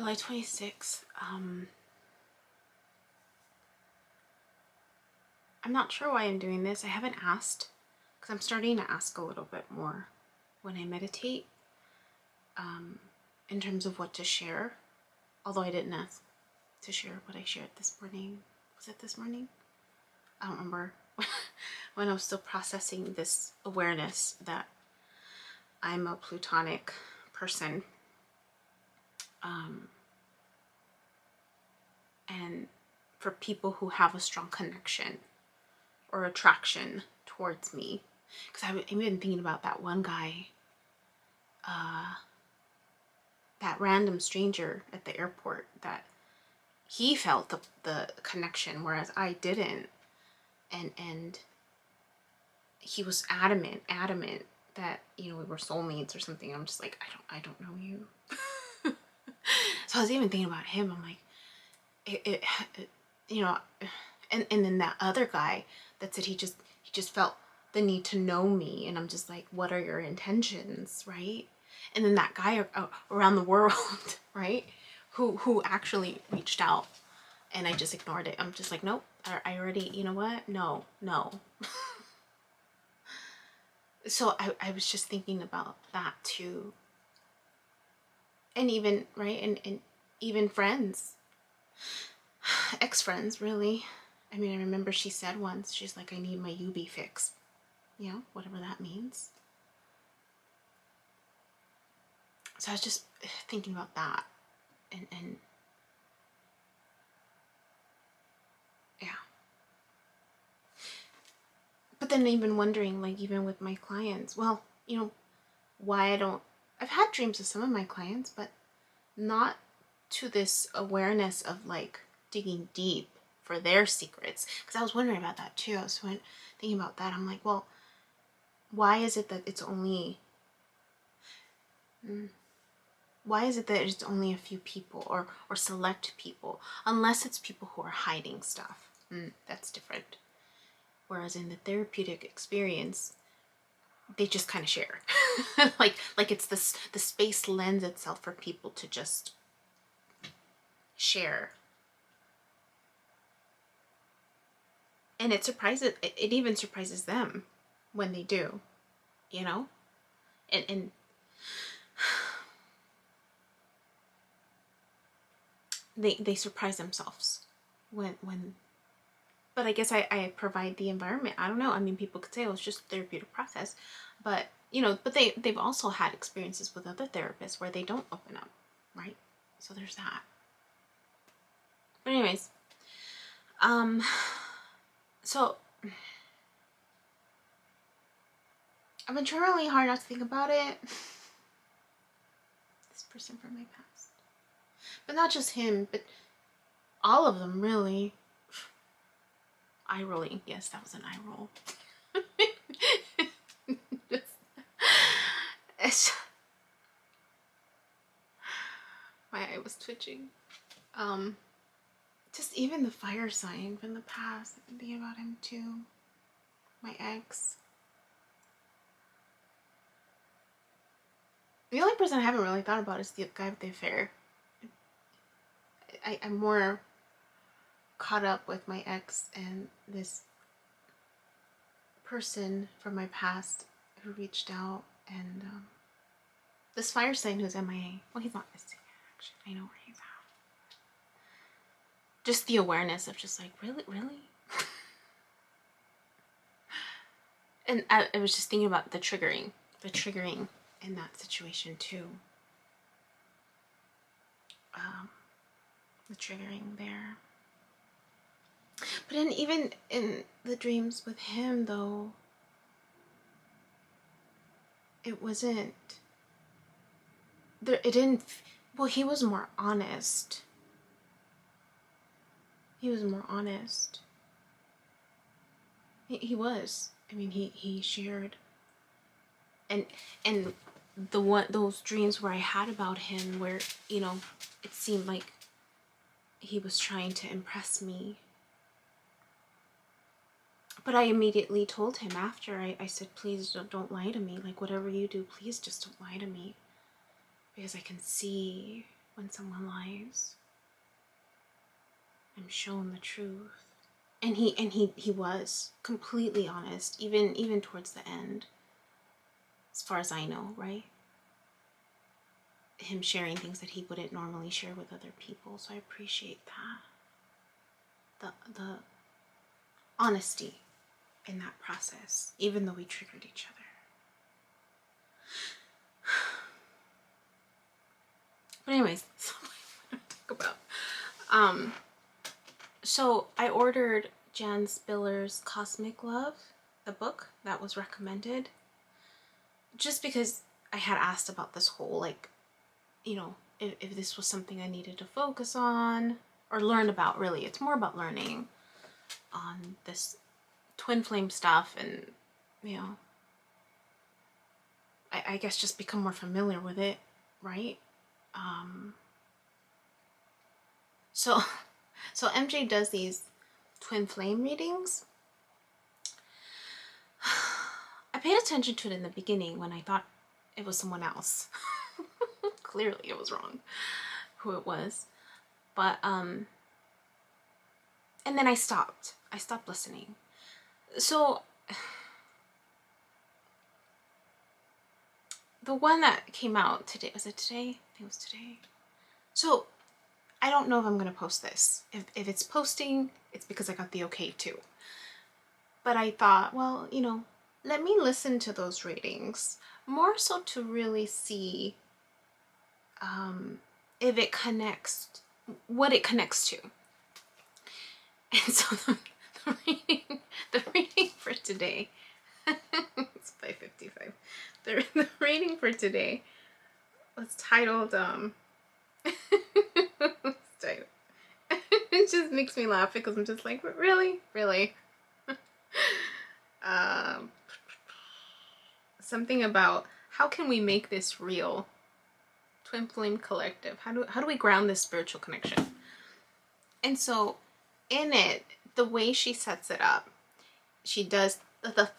July 26th. I'm not sure why I'm doing this. I haven't asked, because I'm starting to ask a little bit more when I meditate, in terms of what to share. Although I didn't ask to share what I shared this morning. Was it this morning? I don't remember. When I was still processing this awareness that I'm a Plutonic person. And for people who have a strong connection or attraction towards me. Because I've been thinking about that one guy, that random stranger at the airport, that he felt the connection, whereas I didn't. And he was adamant that, you know, we were soulmates or something. I'm just like, I don't know you. So I was even thinking about him. I'm like, it you know, and then that other guy that said he just felt the need to know me, and I'm just like, what are your intentions, right? And then that guy around the world, right, who actually reached out, and I just ignored it. I'm just like, nope, I already, you know what, no. So I was just thinking about that too. And even, right, and even friends, ex-friends, really. I mean, I remember she said once, she's like, I need my UB fix. You know, whatever that means. So I was just thinking about that. And yeah. But then even wondering, like, even with my clients, well, you know, why I've had dreams of some of my clients, but not to this awareness of like digging deep for their secrets. Because I was wondering about that too. I was thinking about that. I'm like, well, why is it that it's only a few people or select people, unless it's people who are hiding stuff? That's different. Whereas in the therapeutic experience, they just kind of share. like it's the space lends itself for people to just share. And it even surprises them when they do, you know? And they surprise themselves when but I guess I provide the environment. I don't know. I mean, people could say, oh, it's just a therapeutic process, but you know, but they've also had experiences with other therapists where they don't open up, right? So there's that. But anyways, so I've been trying really hard not to think about it. This person from my past. But not just him, but all of them, really. Eye rolling. Yes, that was an eye roll. My eye was twitching. Just even the fire sign from the past. I've been thinking about him too. My ex. The only person I haven't really thought about is the guy with the affair. I'm more caught up with my ex and this person from my past who reached out, and this fire sign who's MIA. Well, he's not missing, actually. I know where he's at. Just the awareness of just like, really? And I was just thinking about the triggering in that situation too. The triggering there. But then even in the dreams with him though, it wasn't there. It didn't. Well, he was more honest. He was. I mean, he shared. And those dreams where I had about him, where, you know, it seemed like he was trying to impress me. But I immediately told him after, I said, please don't lie to me. Like, whatever you do, please just don't lie to me. Because I can see, when someone lies. I'm shown the truth. And he was completely honest, even towards the end, as far as I know, right? Him sharing things that he wouldn't normally share with other people. So I appreciate that. The honesty in that process, even though we triggered each other. But anyways, that's what I want to talk about. So I ordered Jan Spiller's Cosmic Love, the book that was recommended, just because I had asked about this whole, like, you know, if this was something I needed to focus on or learn about. Really, it's more about learning on this twin flame stuff, and, you know, I guess just become more familiar with it, right? So MJ does these twin flame readings. I paid attention to it in the beginning when I thought it was someone else. Clearly it was wrong who it was. But and then I stopped listening. So the one that came out today, was it today? I think it was today. So I don't know if I'm going to post this. If it's posting, it's because I got the okay too. But I thought, well, you know, let me listen to those readings, more so to really see if it connects, what it connects to. And so the reading for today, it's 5:55. The reading for today was titled, it just makes me laugh because I'm just like, really? Something about how can we make this real? Twin Flame Collective. How do we ground this spiritual connection? And so in it, the way she sets it up, she does the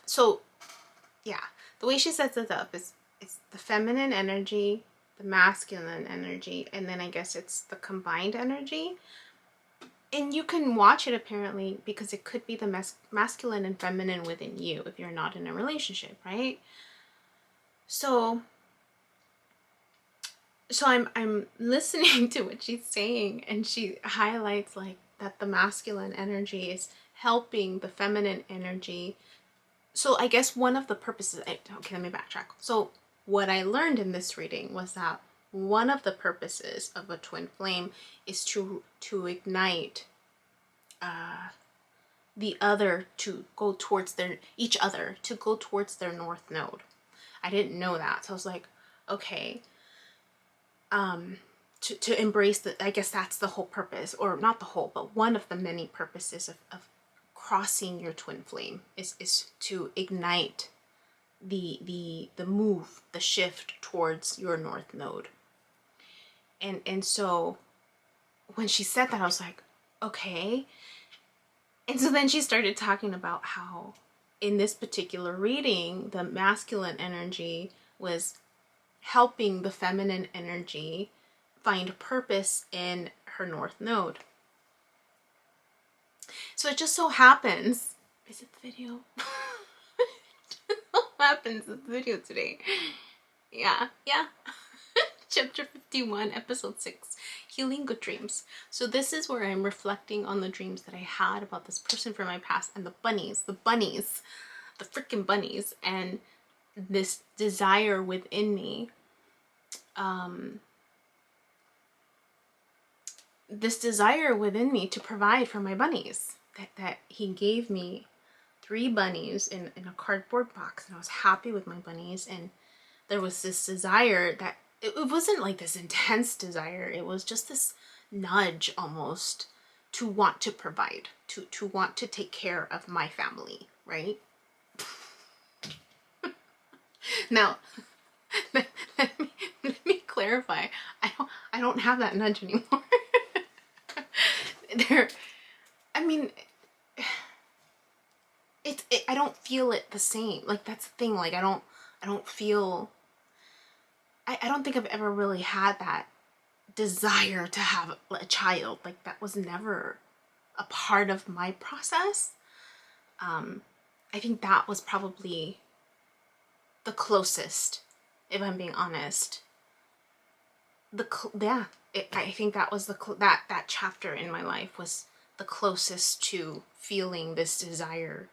way she sets it up is the feminine energy, the masculine energy, and then I guess it's the combined energy. And you can watch it apparently because it could be the masculine and feminine within you if you're not in a relationship, right? So I'm listening to what she's saying, and she highlights like that the masculine energy is helping the feminine energy. So I guess one of the purposes, okay, let me backtrack. So what I learned in this reading was that one of the purposes of a twin flame is to ignite the other to go towards each other to go towards their north node. I didn't know that, so I was like, okay, to embrace the, I guess that's the whole purpose, or not the whole, but one of the many purposes of crossing your twin flame is to ignite the move, the shift towards your north node. And so when she said that, I was like, okay. And so then she started talking about how in this particular reading, the masculine energy was helping the feminine energy find purpose in her north node. So it just so happens, is it the video? It just so happens it's the video today. Yeah. Chapter 51, episode 6, Healing Good Dreams. So this is where I'm reflecting on the dreams that I had about this person from my past and the bunnies, the freaking bunnies, and this desire within me, to provide for my bunnies, that he gave me 3 bunnies in a cardboard box, and I was happy with my bunnies, and there was this desire that it wasn't like this intense desire, it was just this nudge almost to want to provide, to want to take care of my family, right? Now, let me clarify. I don't have that nudge anymore. I don't feel it the same. Like, that's the thing. Like, I don't think I've ever really had that desire to have a child. Like, that was never a part of my process. I think that was probably the closest, if I'm being honest. I think that was that chapter in my life was the closest to feeling this desire.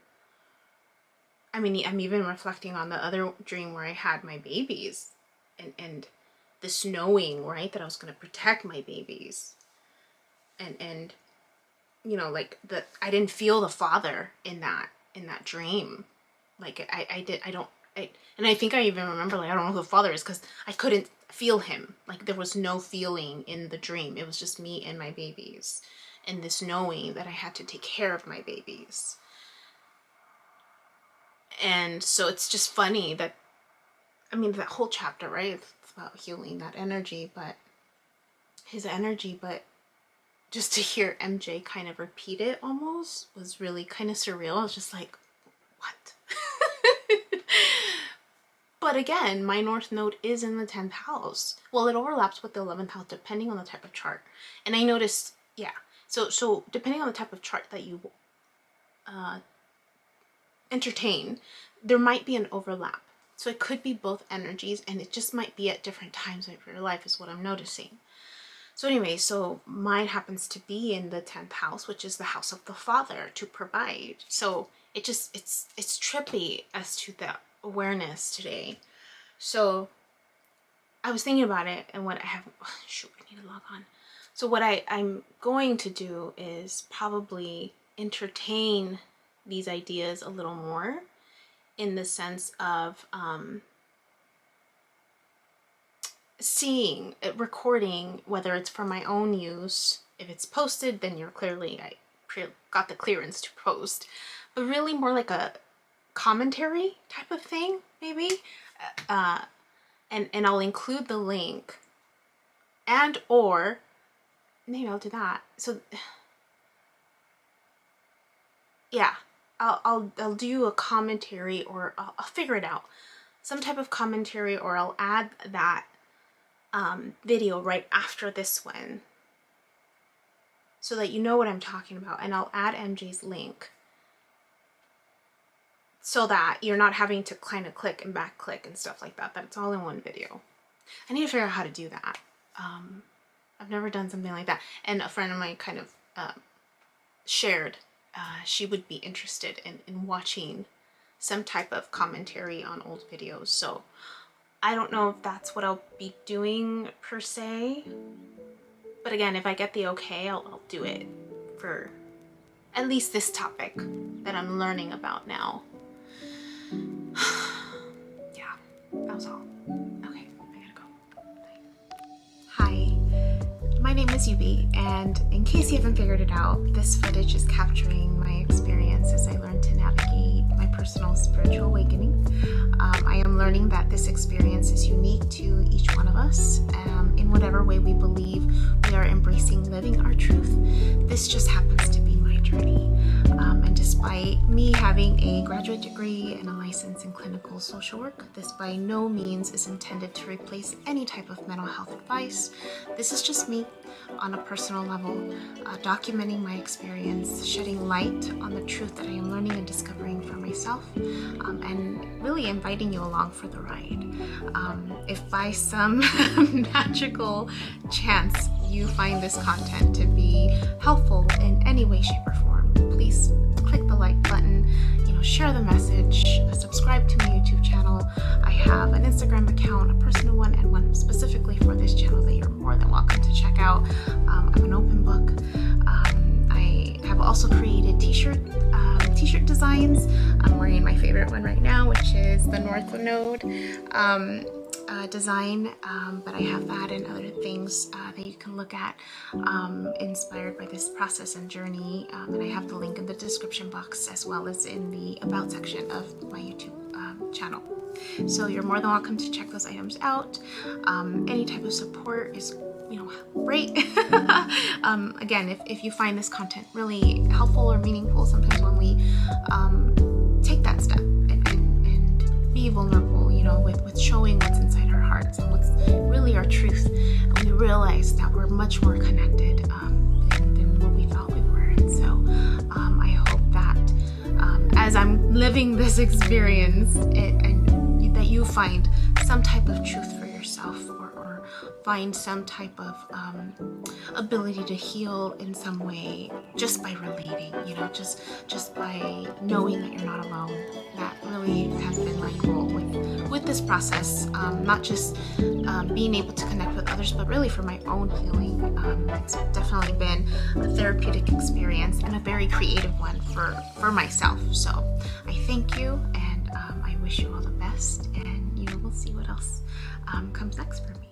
I mean, I'm even reflecting on the other dream where I had my babies, and this knowing, right, that I was going to protect my babies, and you know, like, I didn't feel the father in that dream. Like, and I think I even remember, like, I don't know who the father is, because I couldn't feel him. Like, there was no feeling in the dream. It was just me and my babies, and this knowing that I had to take care of my babies. And so it's just funny that, I mean, that whole chapter, right, it's about healing that energy, but his energy, but just to hear MJ kind of repeat it almost was really kind of surreal. I was just like, what? But again, my North Node is in the 10th house. Well, it overlaps with the 11th house depending on the type of chart. And I noticed, yeah, so depending on the type of chart that you entertain, there might be an overlap. So it could be both energies, and it just might be at different times of your life is what I'm noticing. So anyway, so mine happens to be in the 10th house, which is the house of the father, to provide. So it's trippy as to the awareness today. So I was thinking about it, and what I have, shoot, I need to log on. So what I'm going to do is probably entertain these ideas a little more, in the sense of seeing it, recording, whether it's for my own use. If it's posted, then you're clearly, I got the clearance to post, but really more like a commentary type of thing, maybe. And I'll include the link, and or maybe I'll do that. So yeah, I'll do a commentary, or I'll figure it out, some type of commentary, or I'll add that video right after this one, so that you know what I'm talking about. And I'll add MJ's link, so that you're not having to kind of click and back click and stuff like that. That's all in one video. I need to figure out how to do that. I've never done something like that. And a friend of mine kind of shared she would be interested in watching some type of commentary on old videos. So I don't know if that's what I'll be doing per se. But again, if I get the okay, I'll do it for at least this topic that I'm learning about now. Yeah, that was all. Okay, I gotta go. Bye. Hi, my name is Yubi, and in case you haven't figured it out, this footage is capturing my experience as I learn to navigate my personal spiritual awakening. I am learning that this experience is unique to each one of us. In whatever way we believe we are embracing living our truth, this just happens to be my journey. And despite me having a graduate degree and a license in clinical social work, this by no means is intended to replace any type of mental health advice. This is just me on a personal level, documenting my experience, shedding light on the truth that I am learning and discovering for myself, and really inviting you along for the ride. If by some magical chance you find this content to be helpful in any way, shape, or form, please click the like button, share the message, subscribe to my YouTube channel. I have an Instagram account, a personal one, and one specifically for this channel that you're more than welcome to check out. I'm an open book. I have also created t-shirt designs. I'm wearing my favorite one right now, which is the North Node design, but I have that and other things that you can look at inspired by this process and journey, and I have the link in the description box as well as in the about section of my YouTube channel. So you're more than welcome to check those items out. Any type of support is great. Again, if you find this content really helpful or meaningful, sometimes when we take that step and be vulnerable, with showing what's inside our hearts and what's really our truth, and we realize that we're much more connected than what we thought we were. And so I hope that as I'm living this experience, and that you find some type of truth for yourself, or find some type of ability to heal in some way just by relating, just by knowing that you're not alone. That really has been my goal with this process, not just being able to connect with others, but really for my own healing. It's definitely been a therapeutic experience and a very creative one for myself. So I thank you, and I wish you all the best, and we'll see what else comes next for me.